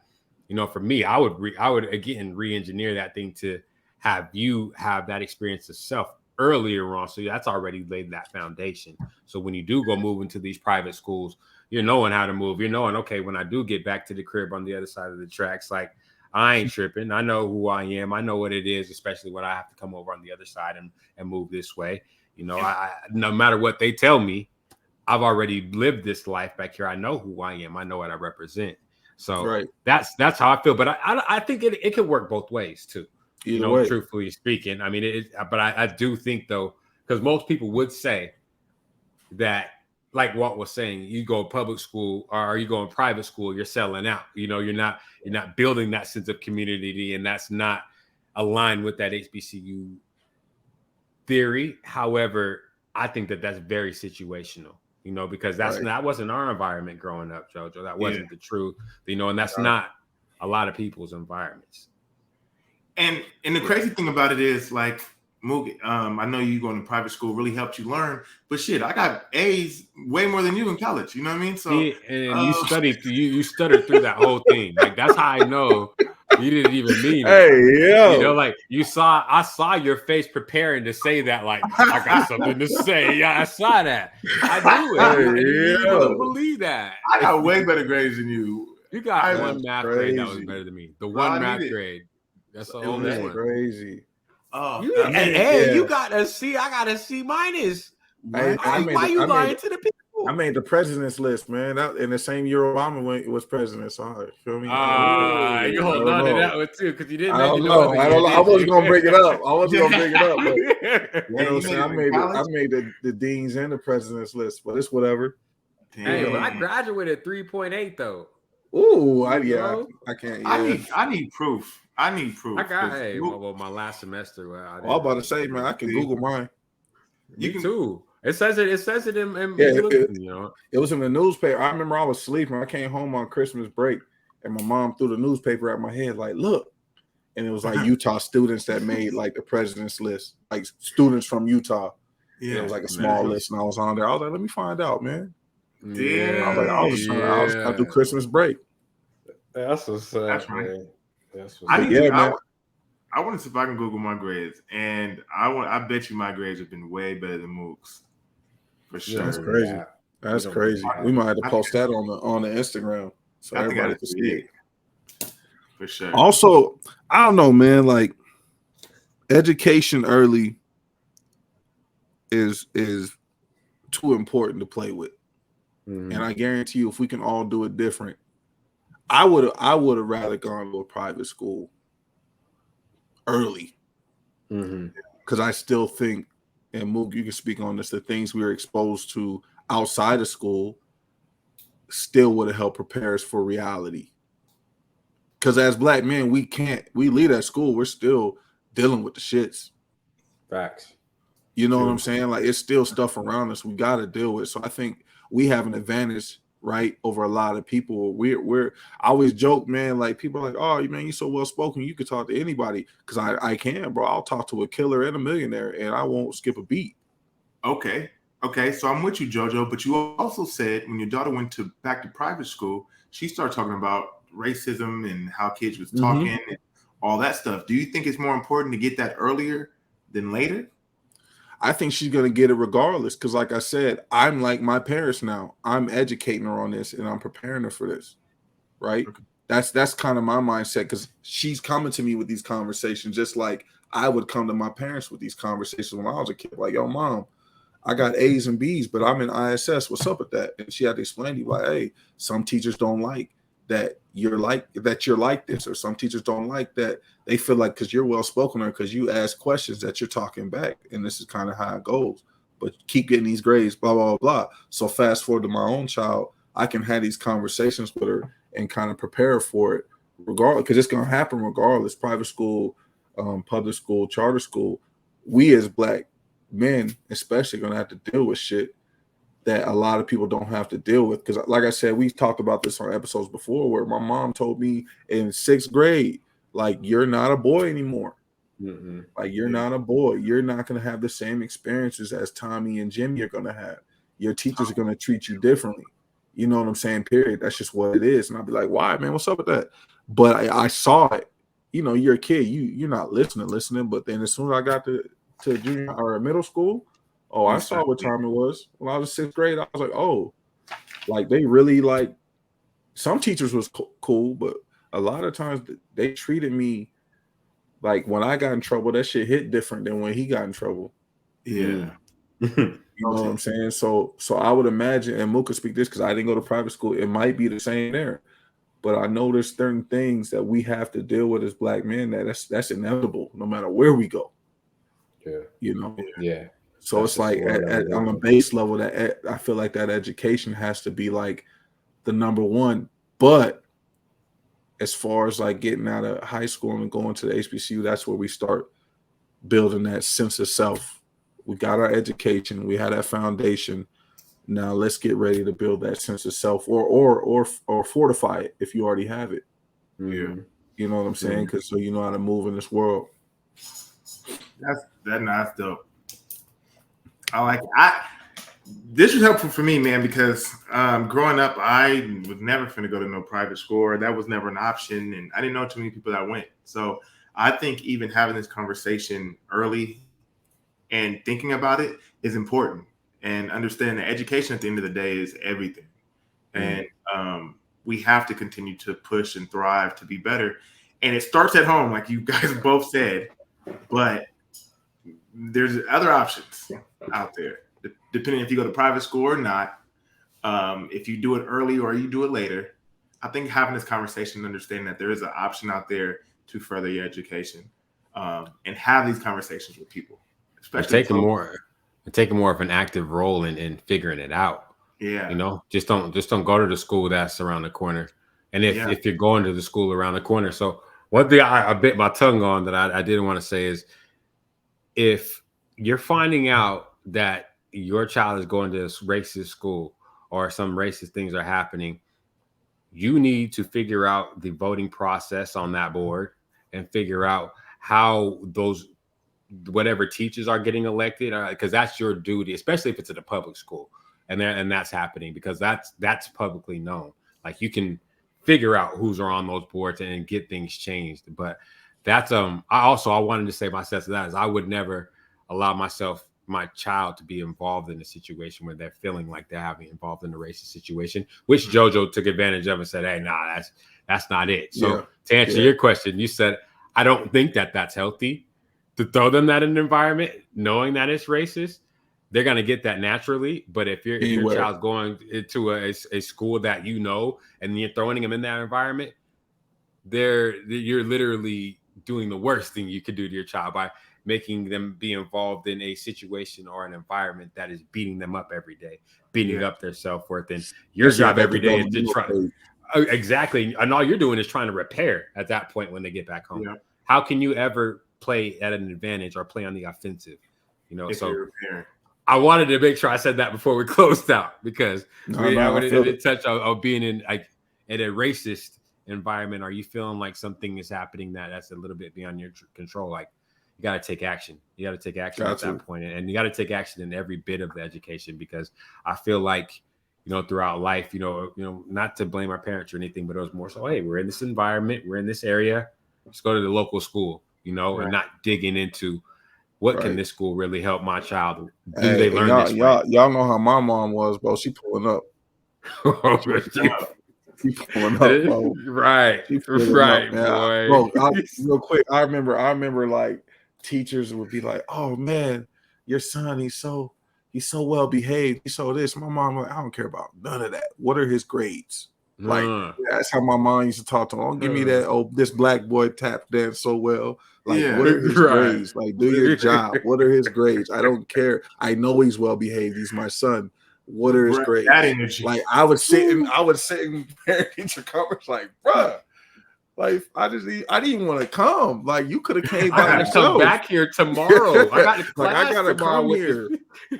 you know, for me, I would again re-engineer that thing to have you have that experience of self earlier on. So that's already laid that foundation. So when you do go move into these private schools, you're knowing how to move. You're knowing, okay, when I do get back to the crib on the other side of the tracks, like I ain't tripping. I know who I am. I know what it is, especially when I have to come over on the other side and move this way. You know, I no matter what they tell me, I've already lived this life back here. I know who I am. I know what I represent. So that's how I feel. But I think it could work both ways too.
Either way.
Truthfully speaking. I mean, but I do think though, because most people would say that, like Walt was saying, you go public school or you go in private school, you're selling out. You know, you're not building that sense of community, and that's not aligned with that HBCU theory. However, I think that that's very situational, you know, because that wasn't our environment growing up, JoJo. That wasn't the truth, you know, and that's not a lot of people's environments.
And the crazy thing about it is, like, Moog, I know you going to private school really helped you learn, but shit, I got A's way more than you in college. You know what I mean? So
and you studied, you stuttered through that whole thing. Like that's how I know you didn't even mean it.
Hey, yo.
You know, like I saw your face preparing to say that. Like I got something to say. Yeah, I saw that. I knew it. You wouldn't believe that.
I got way better grades than you.
You got one math grade that was better than me. The one math grade. That's the only one.
Crazy.
Oh, you got a C. I got a C minus. Why you lying to the people?
I made the president's list, man. In the same year Obama was president. So feel me?
You hold on to that one too, because you didn't.
I don't know. I wasn't gonna bring it up. But, you know what I'm saying? I made the deans and the president's list, but it's whatever.
Hey, but I graduated 3.8 though.
Ooh, I can't. Yeah.
I need proof. I got
my last semester.
I'm about to say, man, I can Google mine.
You can too. It says it in
you know. It was in the newspaper. I remember I was sleeping. I came home on Christmas break, and my mom threw the newspaper at my head, like, look. And it was like Utah students that made like the president's list, like students from Utah. Yeah, it was like a small list, and I was on there. I was like, let me find out, man.
Yeah,
I was trying to do Christmas break.
That's what's up,
That's right.
man. That's what's
I
up.
need to.
Yeah, man.
I want to see if I can Google my grades, and I bet you my grades have been way better than Mook's, for
You don't
That's
sure.
believe
crazy.
that. You
That's
don't believe
crazy. We
that.
might have to
I
post
think
that on the Instagram so
I think I
everybody
had
can see it.
38, for sure.
Also, I don't know, man. Like education early is too important to play with, and I guarantee you, if we can all do it different, I would have rather gone to a private school early because I still think, and Mook, you can speak on this, the things we were exposed to outside of school still would have helped prepare us for reality. Because as black men, we leave at school, we're still dealing with the shits.
Facts.
You know
True.
what I'm saying? Like it's still stuff around us we got to deal with. So I think we have an advantage, right, over a lot of people. We're I always joke, man. Like people are like, oh man, you so well spoken, you could talk to anybody. Because I can, bro. I'll talk to a killer and a millionaire, and I won't skip a beat.
Okay. So I'm with you, JoJo. But you also said when your daughter went back to private school, she started talking about racism and how kids was talking and all that stuff. Do you think it's more important to get that earlier than later?
I think she's gonna get it regardless. Because like I said, I'm like my parents now. I'm educating her on this and I'm preparing her for this. Right.
Okay.
That's kind of my mindset because she's coming to me with these conversations just like I would come to my parents with these conversations when I was a kid. Like, yo, mom, I got A's and B's, but I'm in ISS. What's up with that? And she had to explain to you, like, hey, some teachers don't like that you're like this, or some teachers don't like that. They feel like because you're well spoken or because you ask questions that you're talking back, and this is kind of how it goes. But keep getting these grades, blah blah blah. So fast forward to my own child, I can have these conversations with her and kind of prepare her for it, regardless, because it's gonna happen regardless. Private school, public school, charter school. We as black men especially gonna have to deal with shit that a lot of people don't have to deal with, because like I said, we've talked about this on episodes before where my mom told me in 6th grade, like, you're not a boy anymore. Like, you're not a boy, you're not going to have the same experiences as Tommy and Jimmy are going to have. Your teachers are going to treat you differently. You know what I'm saying? Period. That's just what it is. And I'll be like, why, man, what's up with that? But I saw it. You know, you're a kid, you're not listening, but then as soon as I got to junior or middle school, oh, I saw what time it was. When I was in 6th grade, I was like, oh, like they really like, some teachers was cool, but a lot of times they treated me like when I got in trouble, that shit hit different than when he got in trouble.
Yeah.
You know what I'm saying? So I would imagine, and Mook could speak this because I didn't go to private school, it might be the same there. But I know there's certain things that we have to deal with as black men that's inevitable no matter where we go.
Yeah.
You know?
Yeah.
So
That's
it's like on a base level that I feel like that education has to be like the number one. But as far as like getting out of high school and going to the HBCU, that's where we start building that sense of self. We got our education, we had that foundation. Now let's get ready to build that sense of self, or fortify it if you already have it.
Yeah.
You know what I'm saying? Because so you know how to move in this world.
That's dope. I like it. This was helpful for me, man, because growing up, I was never finna go to no private school, or that was never an option, and I didn't know too many people that went. So I think even having this conversation early and thinking about it is important, and understanding that education at the end of the day is everything, and we have to continue to push and thrive to be better, and it starts at home, like you guys both said, but there's other options out there, depending if you go to private school or not. If you do it early or you do it later, I think having this conversation and understanding that there is an option out there to further your education, and have these conversations with people, especially
taking more of an active role in figuring it out.
Yeah,
you know, just don't go to the school that's around the corner. And if you're going to the school around the corner, so one thing I bit my tongue on that I didn't want to say is, if you're finding out that your child is going to this racist school or some racist things are happening, you need to figure out the voting process on that board and figure out how those whatever teachers are getting elected, because that's your duty, especially if it's at a public school and that's happening, because that's publicly known. Like, you can figure out who's on those boards and get things changed. But that's I wanted to say my sense of that is I would never allow my child to be involved in a situation where they're feeling like they're having involved in a racist situation, which JoJo took advantage of and said, hey, nah, that's not it. So to answer your question, you said, I don't think that's healthy to throw them that in an environment, knowing that it's racist. They're going to get that naturally. But if your child's going into a school that you know, and you're throwing them in that environment, you're literally doing the worst thing you could do to your child by making them be involved in a situation or an environment that is beating them up every day, beating up their self-worth. And your job every day is to try. Exactly. And all you're doing is trying to repair at that point when they get back home. Yeah. How can you ever play at an advantage or play on the offensive? So I wanted to make sure I said that before we closed out, because I wanted to touch on being in a racist environment. Are you feeling like something is happening that's a little bit beyond your control? Like, you got to take action. You got to take action at that point. And you got to take action in every bit of the education, because I feel like, throughout life, not to blame our parents or anything, but it was more so, hey, we're in this environment, we're in this area, let's go to the local school, and not digging into what can this school really help my child? Do they learn this?
Y'all know how my mom was, bro. She pulling up. She pulling up, bro.
Right,
boy. Bro, real quick, I remember like teachers would be like, "Oh man, your son, he's so well behaved. He's so this." My mom, like, I don't care about none of that. What are his grades? Like, that's how my mom used to talk to him. Don't give me that. Oh, this black boy tap dance so well. Like, what are his grades? Like, do your job. What are his grades? I don't care. I know he's well behaved. He's my son. What are his grades? Like, I would sit in parent teacher conference, like, bruh. Like, I didn't even want to come. Like, you could have came by yourself.
Come back here tomorrow. I
gotta come here.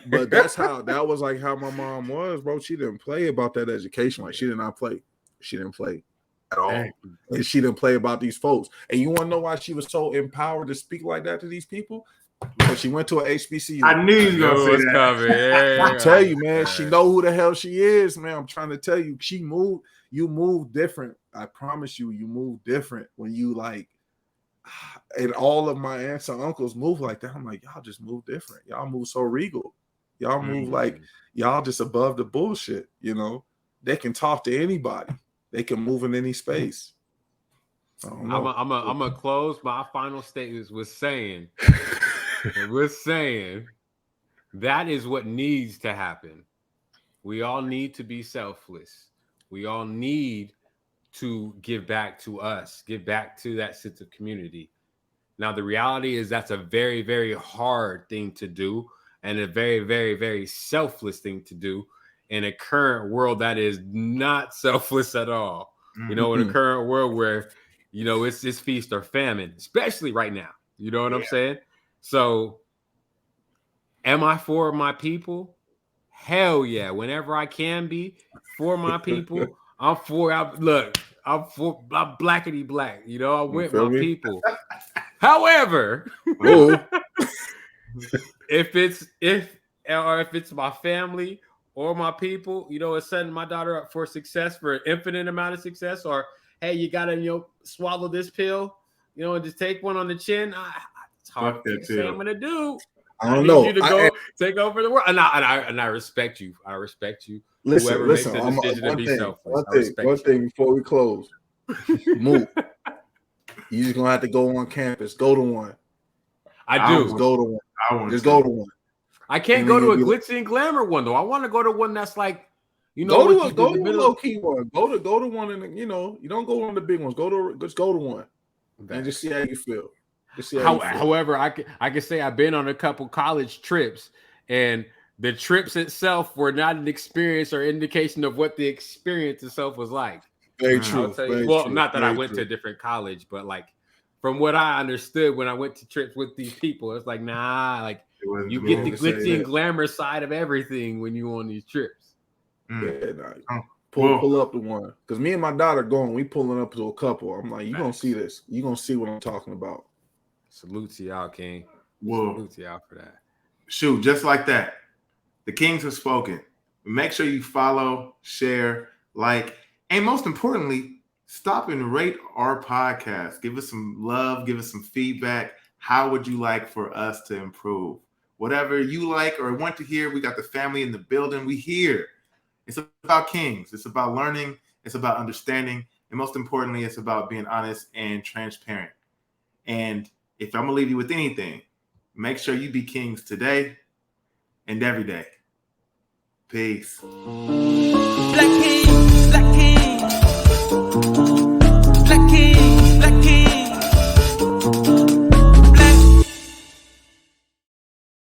But that was like how my mom was, bro. She didn't play about that education. Like, she did not play. She didn't play at all. And she didn't play about these folks. And you want to know why she was so empowered to speak like that to these people? Because she went to an HBCU.
I knew you was going to say that.
I tell you, man, she know who the hell she is, man. I'm trying to tell you, you move different. I promise you, you move different when you like, and all of my aunts and uncles move like that. I'm like, y'all just move different. Y'all move so regal. Y'all move like y'all just above the bullshit. They can talk to anybody. They can move in any space.
I'm gonna close my final statements with saying, that is what needs to happen. We all need to be selfless. We all need to give back to us, give back to that sense of community. Now, the reality is that's a very, very hard thing to do, and a very, very, very selfless thing to do in a current world that is not selfless at all. In a current world where, it's feast or famine, especially right now. You know what I'm saying? So, am I for my people? Hell yeah. Whenever I can be for my people, I'm blackity black. I'm with my people. However, if it's my family or my people, it's setting my daughter up for success, for an infinite amount of success, or hey, you gotta swallow this pill, and just take one on the chin. It's hard to say I'm gonna do.
I don't know.
You to go take over the world, and I respect you. I respect you. Whoever makes the decision to be selfless.
One thing before we close, move. You just gonna have to go on campus. Go to one.
I do.
Just go to one. Just go to one.
I can't go to a glitzy and glamour one though. I want to go to one that's like,
go to a low key one. Go to one, and you don't go on the big ones. Just go to one, and just see how you feel.
However, I can say I've been on a couple college trips, and the trips itself were not an experience or indication of what the experience itself was like.
Very true.
Not that I went to a different college, but like from what I understood when I went to trips with these people, it's like, nah, like you get the glitzy and glamour side of everything when you on these trips.
Pull up to one. Because me and my daughter going, we pulling up to a couple. I'm like, you're going to see this. You're going to see what I'm talking about.
Salute to y'all, King.
Salute
to y'all for that.
Shoot, just like that. The Kings have spoken. Make sure you follow, share, like, and most importantly, stop and rate our podcast. Give us some love, give us some feedback. How would you like for us to improve? Whatever you like or want to hear, we got the family in the building. We here. It's about kings. It's about learning. It's about understanding. And most importantly, it's about being honest and transparent. And if I'm going to leave you with anything, make sure you be kings today and every day. Peace.
Black King, Black King.